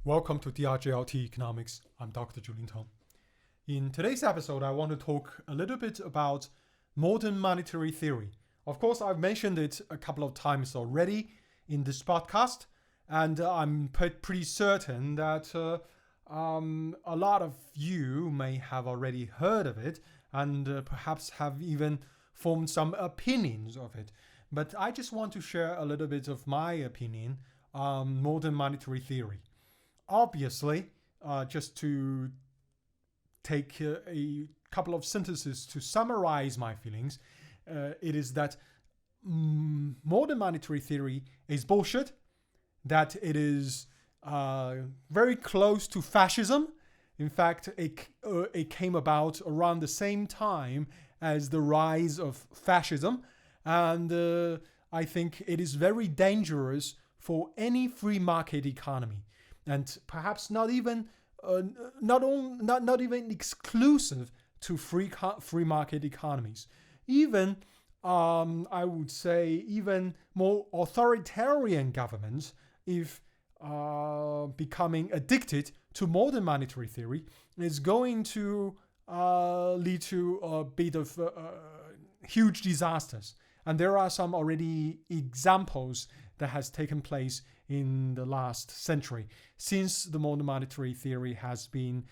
Welcome to DrJLT Economics. I'm Dr. Julian Tong. In today's episode, I want to talk a little bit about modern monetary theory. Of course, I've mentioned it a couple of times already in this podcast, and I'm pretty certain that a lot of you may have already heard of it and perhaps have even formed some opinions of it. But I just want to share a little bit of my opinion on modern monetary theory. Obviously, just to take a couple of sentences to summarize my feelings, it is that modern monetary theory is bullshit, that it is very close to fascism. In fact, it came about around the same time as the rise of fascism, and I think it is very dangerous for any free market economy. And perhaps not even exclusive to free market economies. Even I would say even more authoritarian governments, if becoming addicted to modern monetary theory, is going to lead to a bit of huge disasters. And there are some already examples that has taken place in the last century since the modern monetary theory has been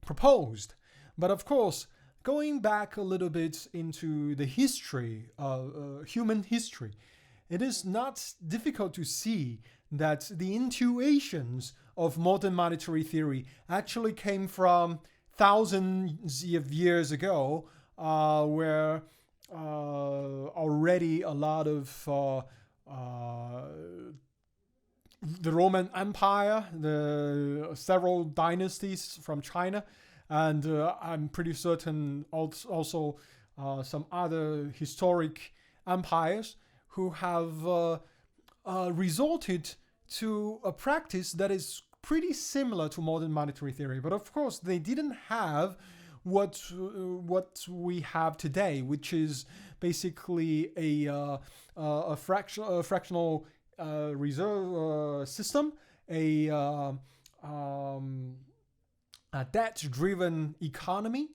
proposed. But of course, going back a little bit into the history of human history, it is not difficult to see that the intuitions of modern monetary theory actually came from thousands of years ago, where already a lot of the Roman Empire, the several dynasties from China, and I'm pretty certain also some other historic empires who have resorted to a practice that is pretty similar to modern monetary theory. But of course, they didn't have what we have today, which is basically a fractional reserve system, a debt-driven economy.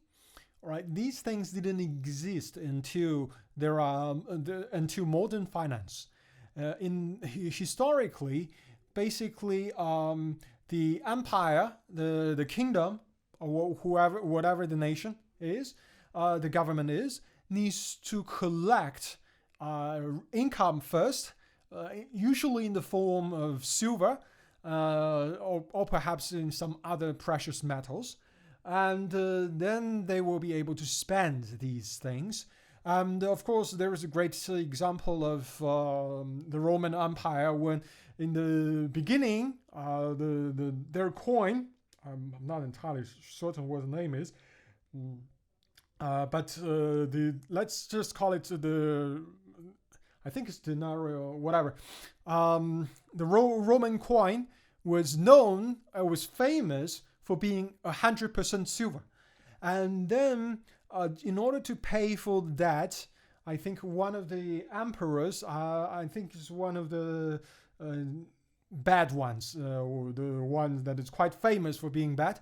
Right? These things didn't exist until until modern finance. Historically, basically, the empire, the kingdom, or whatever the nation is, the government is, needs to collect income first, usually in the form of silver, or perhaps in some other precious metals, and then they will be able to spend these things. And of course, there is a great example of the Roman Empire when, in the beginning, their coin, I'm not entirely certain what the name is, but let's just call it I think it's denarii or whatever. The Roman coin was famous for being 100% silver. And then, in order to pay for that, I think one of the emperors, I think is one of the bad ones, or the one that is quite famous for being bad.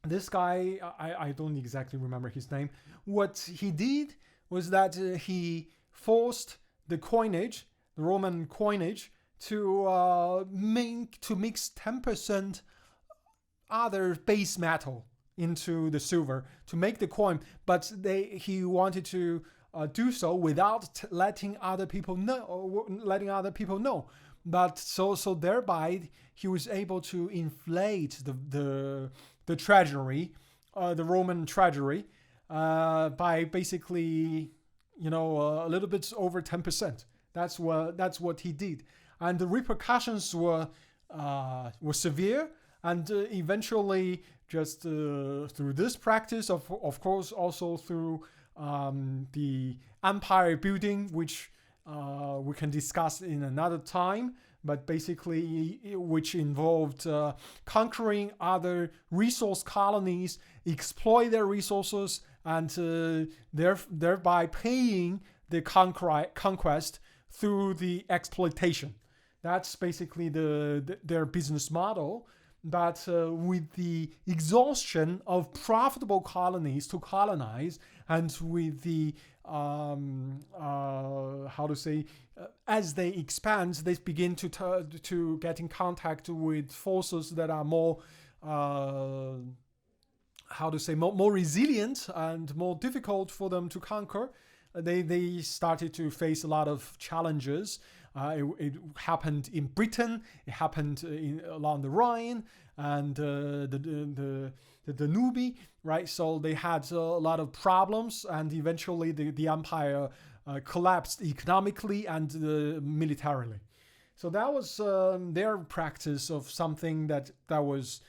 This guy, I don't exactly remember his name. What he did was that he forced the Roman coinage, to mix 10% other base metal into the silver to make the coin, but he wanted to do so without letting other people know. But so thereby he was able to inflate the treasury, the Roman treasury, by basically a little bit over 10%. That's what he did, and the repercussions were severe. And eventually, just through this practice, of course, also through the empire building, which we can discuss in another time, but basically which involved conquering other resource colonies, exploit their resources, and thereby paying the conquest through the exploitation. That's basically their business model. But with the exhaustion of profitable colonies to colonize, and with the as they expand, they begin to get in contact with forces that are more more resilient and more difficult for them to conquer. They started to face a lot of challenges. It happened in Britain. It happened along the Rhine and the Danube, right? So they had a lot of problems, and eventually the empire collapsed economically and militarily. So that was their practice of something that was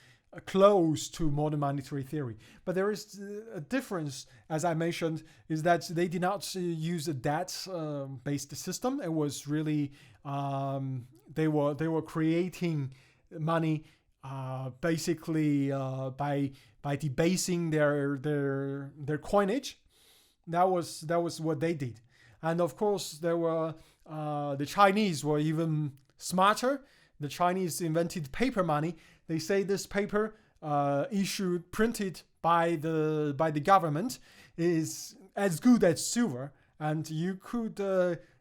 close to modern monetary theory. But there is a difference, as I mentioned, is that they did not use a debt-based system. It was really they were creating money basically by debasing their coinage. That was what they did. And of course, there were the Chinese were even smarter. The Chinese invented paper money. They say this paper printed by the government is as good as silver, and you could,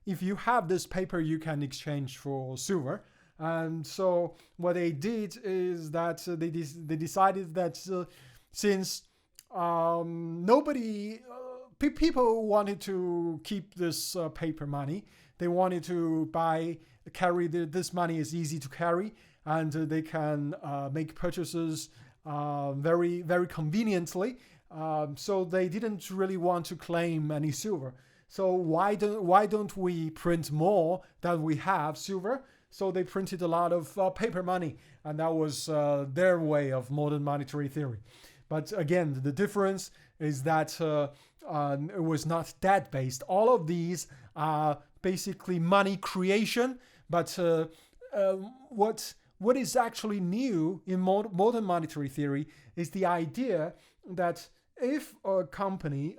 if you have this paper, you can exchange for silver. And so what they did is that they decided that since people wanted to keep this paper money, they wanted to carry this money is easy to carry, and they can make purchases very, very conveniently. So they didn't really want to claim any silver. So why don't we print more than we have silver? So they printed a lot of paper money, and that was their way of modern monetary theory. But again, the difference is that it was not debt-based. All of these are basically money creation, but what is actually new in modern monetary theory is the idea that if a country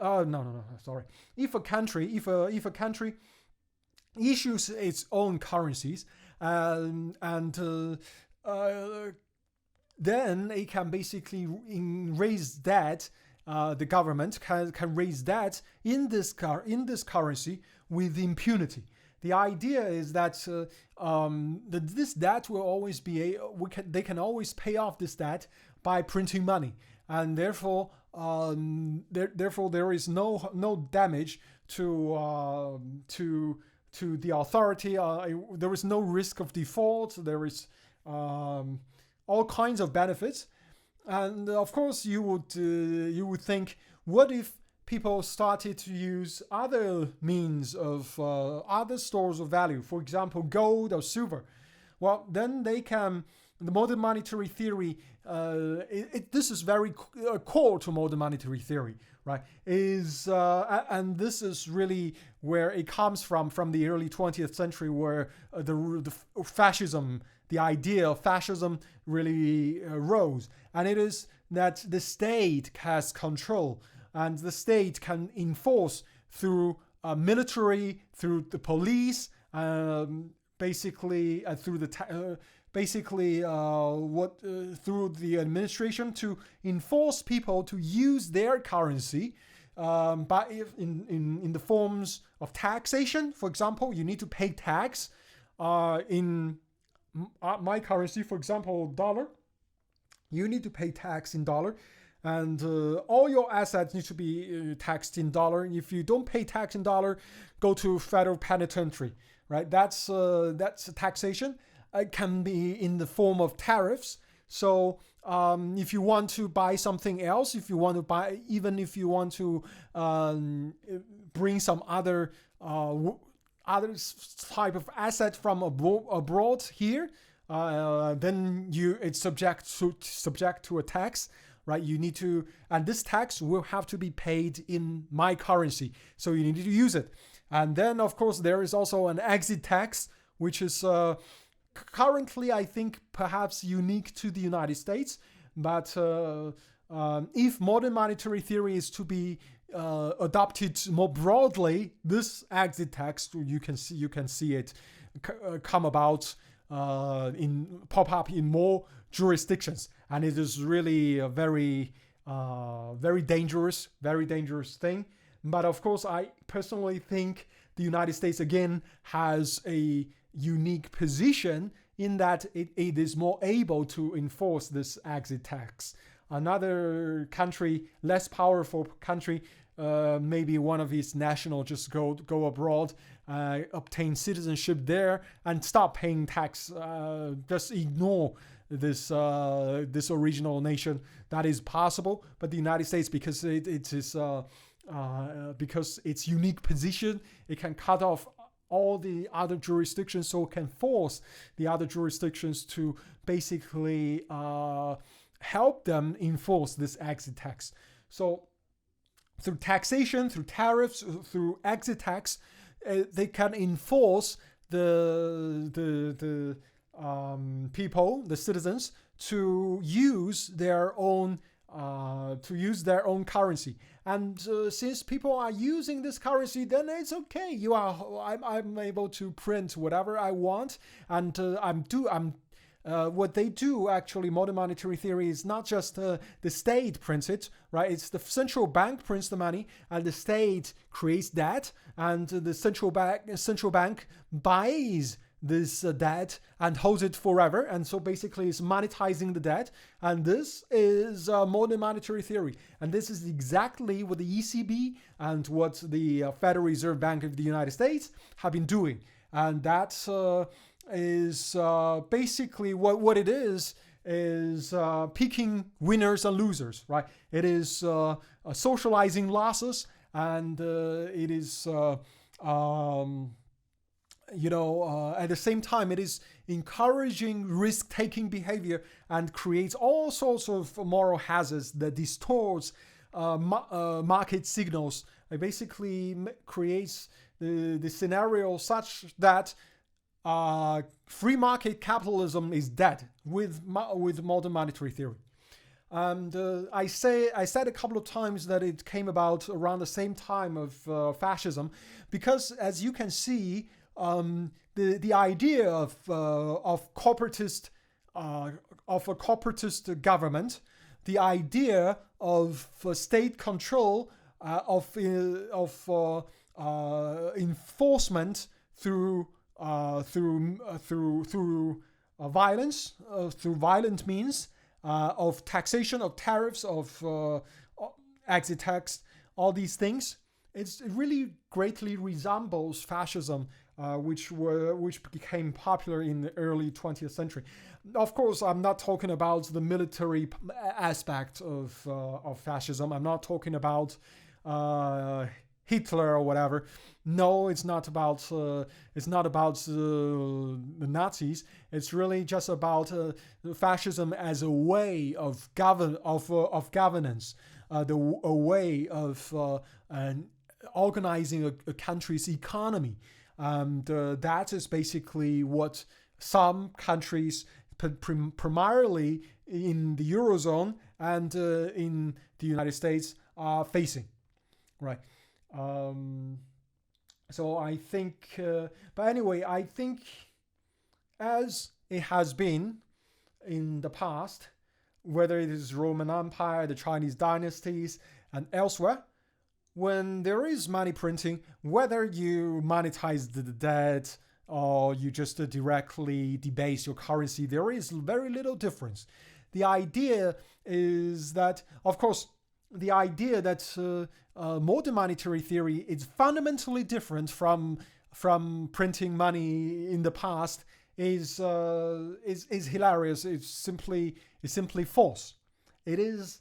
issues its own currencies, then it can basically raise debt. The government can raise debt in this currency with impunity. The idea is that this debt will always be they can always pay off this debt by printing money, and therefore there is no damage to the authority. There is no risk of default. There is all kinds of benefits, and of course you would think, what if people started to use other means of other stores of value, for example, gold or silver? Well, then the modern monetary theory, this is very core to modern monetary theory, right? And this is really where it comes from the early 20th century, where the fascism, the idea of fascism really rose. And it is that the state has control, and the state can enforce through military, through the police, basically through the administration, to enforce people to use their currency, but in the forms of taxation. For example, you need to pay tax in my currency, for example, dollar. You need to pay tax in dollar. And all your assets need to be taxed in dollar. If you don't pay tax in dollar, go to federal penitentiary, right? That's taxation. It can be in the form of tariffs. So if you want to buy something else, if you want to bring some other type of asset from abroad here, then it's subject to a tax. Right, you need to, and this tax will have to be paid in my currency, so you need to use it. And then, of course, there is also an exit tax, which is currently, I think, perhaps unique to the United States. But if modern monetary theory is to be adopted more broadly, this exit tax, you can see it come about pop up in more jurisdictions, and it is really a very dangerous thing. But of course, I personally think the United States again has a unique position in that it is more able to enforce this exit tax. Another country, less powerful country, maybe one of its nationals just go abroad, obtain citizenship there, and stop paying tax. Just ignore this original nation. That is possible, but the United States, because because its unique position, it can cut off all the other jurisdictions, so it can force the other jurisdictions to basically help them enforce this exit tax. So through taxation, through tariffs, through exit tax, they can enforce the people, the citizens, to use their own currency. And since people are using this currency, then it's okay. I'm able to print whatever I want, and what they do actually, modern monetary theory is not just the state prints it, right? It's the central bank prints the money, and the state creates debt, and the central bank buys this debt and holds it forever, and so basically it's monetizing the debt. And this is modern monetary theory, and this is exactly what the ECB and what the Federal Reserve Bank of the United States have been doing. And that is basically what it is picking winners and losers, right? It is socializing losses, and it is at the same time, it is encouraging risk-taking behavior and creates all sorts of moral hazards that distorts market signals. It basically creates the scenario such that free market capitalism is dead with modern monetary theory. And I said a couple of times that it came about around the same time of fascism, because as you can see, the idea of a corporatist government, the idea of state control, of enforcement through violence, through violent means, of taxation, of tariffs, of exit tax, all these things. It really greatly resembles fascism, which became popular in the early 20th century. Of course, I'm not talking about the military aspect of fascism. I'm not talking about Hitler or whatever. No, it's not about the Nazis. It's really just about fascism as a way of governance, a way of organizing a country's economy. And that is basically what some countries, primarily in the Eurozone and in the United States, are facing, right? So I think, but anyway, I think as it has been in the past, whether it is Roman Empire, the Chinese dynasties, and elsewhere, when there is money printing, whether you monetize the debt or you just directly debase your currency, there is very little difference. The idea is that, of course, the idea that modern monetary theory is fundamentally different from printing money in the past is hilarious. It's simply false. It is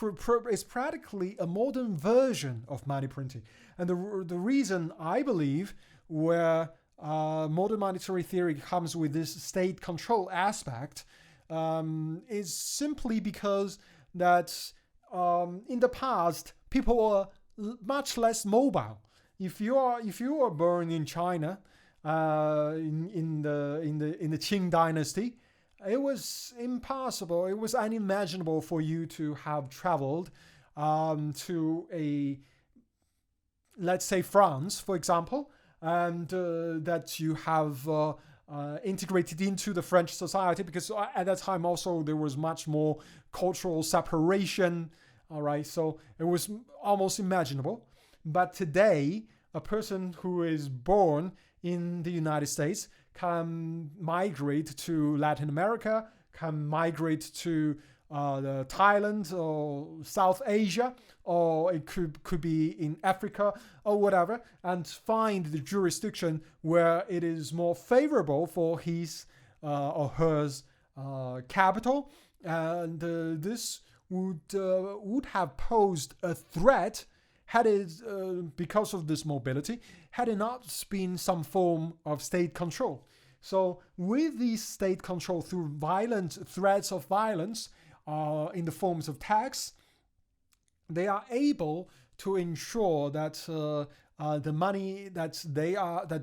it's practically a modern version of money printing. And the reason I believe where modern monetary theory comes with this state control aspect is simply because that in the past people were much less mobile. If you are born in China in the Qing dynasty, it was impossible. It was unimaginable for you to have traveled to let's say France, for example, and that you have integrated into the French society, because at that time also there was much more cultural separation. All right, so it was almost imaginable. But today, a person who is born in the United States can migrate to Latin America, can migrate to Thailand or South Asia, or it could be in Africa or whatever, and find the jurisdiction where it is more favorable for his or hers capital. And this would have posed a threat had it, because of this mobility, had it not been some form of state control. So with this state control through violent threats of violence in the forms of tax, they are able to ensure that the money that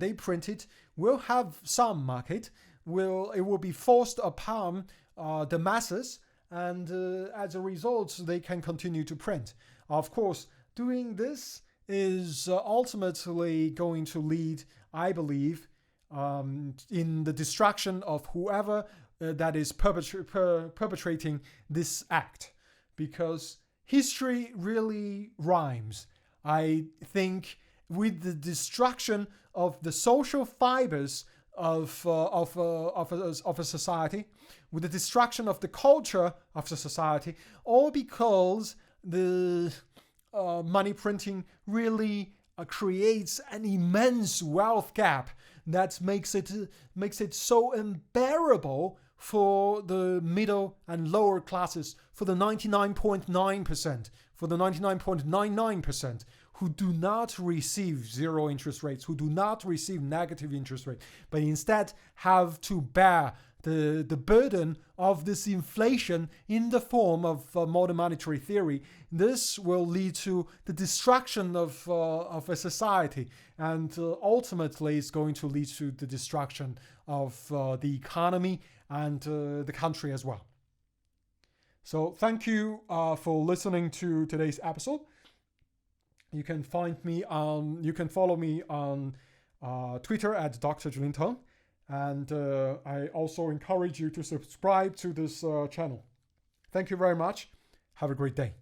they printed will have some market. It will be forced upon the masses, and as a result, they can continue to print. Of course, doing this is ultimately going to lead, I believe, in the destruction of whoever that is perpetrating this act, because history really rhymes. I think with the destruction of the social fibers of a society, with the destruction of the culture of the society, all because the money printing really creates an immense wealth gap that makes it so unbearable for the middle and lower classes, for the 99.9%, for the 99.99% who do not receive zero interest rates, who do not receive negative interest rate, but instead have to bear the burden of this inflation in the form of modern monetary theory. This will lead to the destruction of a society, and ultimately it's going to lead to the destruction of the economy and the country as well. So thank you for listening to today's episode. You can follow me on Twitter at DrJLT. And I also encourage you to subscribe to this channel. Thank you very much. Have a great day.